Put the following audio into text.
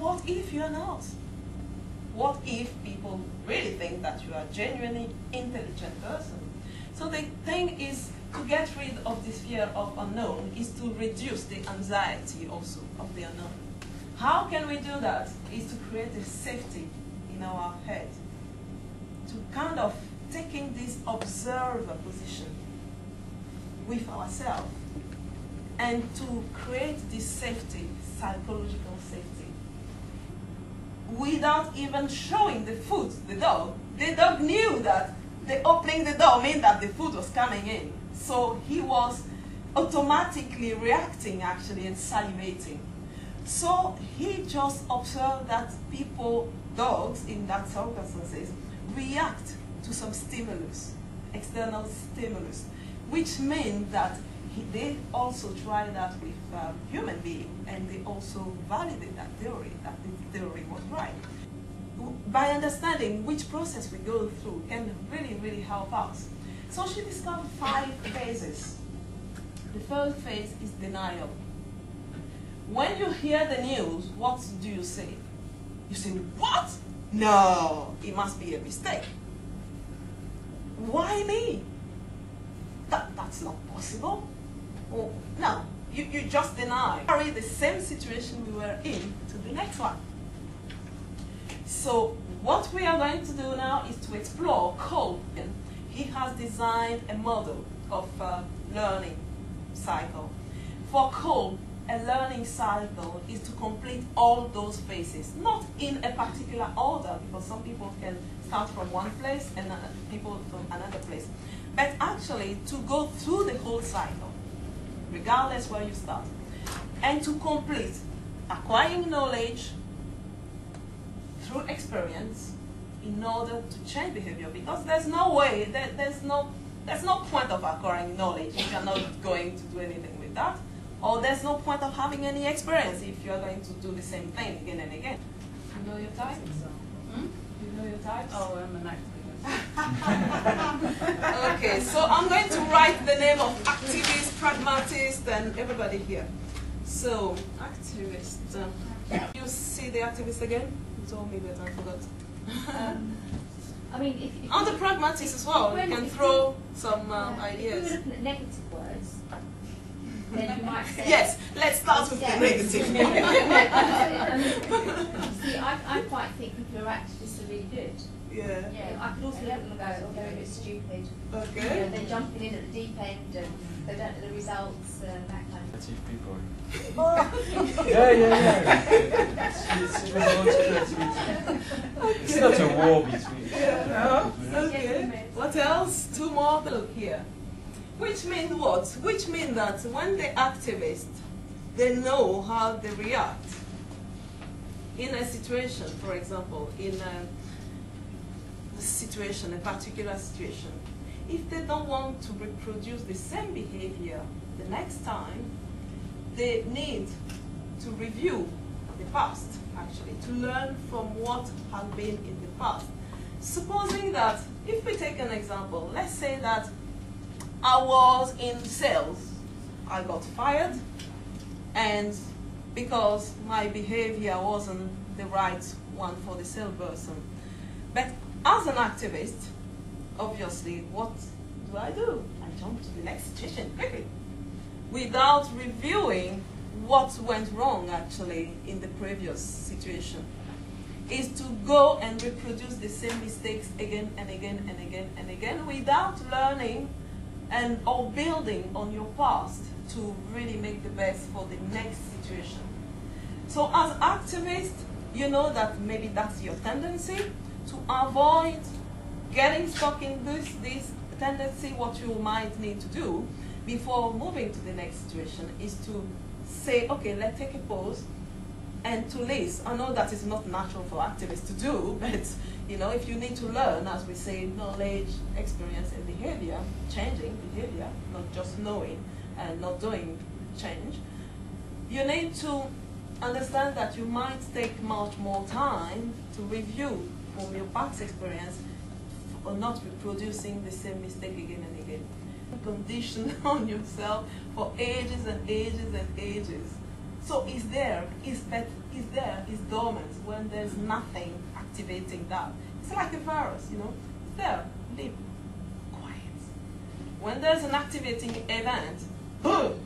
what if you're not? What if people really think that you are a genuinely intelligent person? So the thing is, to get rid of this fear of unknown is to reduce the anxiety also of the unknown. How can we do that? Is to create a safety in our head, to kind of taking this observer position with ourselves, and to create this safety, psychological safety, without even showing the food, the dog. The dog knew that the opening the door meant that the food was coming in. So he was automatically reacting actually and salivating. So he just observed that people, dogs in that circumstances, react to some stimulus, external stimulus, which means that they also try that with human beings, and they also validate that the theory was right. By understanding which process we go through can really, really help us. So she discovered 5 phases. The first phase is denial. When you hear the news, what do you say? You say, what? No, it must be a mistake. Why me? That's not possible. Oh, no, you just deny. Carry the same situation we were in to the next one. So what we are going to do now is to explore Cole. He has designed a model of learning cycle. For Cole, a learning cycle is to complete all those phases, not in a particular order, because some people can start from one place and people from another place, but actually to go through the whole cycle, regardless where you start, and to complete acquiring knowledge through experience in order to change behavior, because there's no way, there's no point of acquiring knowledge if you're not going to do anything with that, or there's no point of having any experience if you're going to do the same thing again and again. You know your types? You know your types? Oh, I'm an activist. Okay, so I'm going to write the name of activist, pragmatist, and everybody here. So, activist. You see the activist again? You told me, but I forgot. I mean, if on the pragmatist as well, you can throw some ideas. If we were looking at negative words, then you might say... Yes, let's start with the negative. See, I quite think people who are activists are really good. Yeah. I could also look at them and go, oh, they're a bit stupid. Okay. You know, they're jumping in at the deep end and they don't know the results and that kind of thing. People. Yeah. It's It's not a war between. Okay. What else? 2 more. Look here. Which means what? Which means that when the activists, they know how they react in a situation, for example, in a situation, a particular situation. If they don't want to reproduce the same behavior the next time, they need to review the past, actually, to learn from what has been in the past. Supposing that, if we take an example, let's say that I was in sales, I got fired, and because my behavior wasn't the right one for the salesperson. But as an activist, obviously, what do? I jump to the next situation quickly, without reviewing what went wrong actually in the previous situation. Is to go and reproduce the same mistakes again and again and again and again without learning and or building on your past to really make the best for the next situation. So as activists, you know that maybe that's your tendency to avoid getting stuck in this tendency. What you might need to do before moving to the next situation is to say, okay, let's take a pause and to list. I know that is not natural for activists to do, but you know, if you need to learn, as we say, knowledge, experience, and behavior, changing behavior, not just knowing and not doing change, you need to understand that you might take much more time to review from your past experience or not reproducing the same mistake again and again. Condition on yourself for ages and ages and ages So it's there, it's dormant when there's nothing activating that. It's like a virus, you know, it's there, live, quiet. When there's an activating event, boom,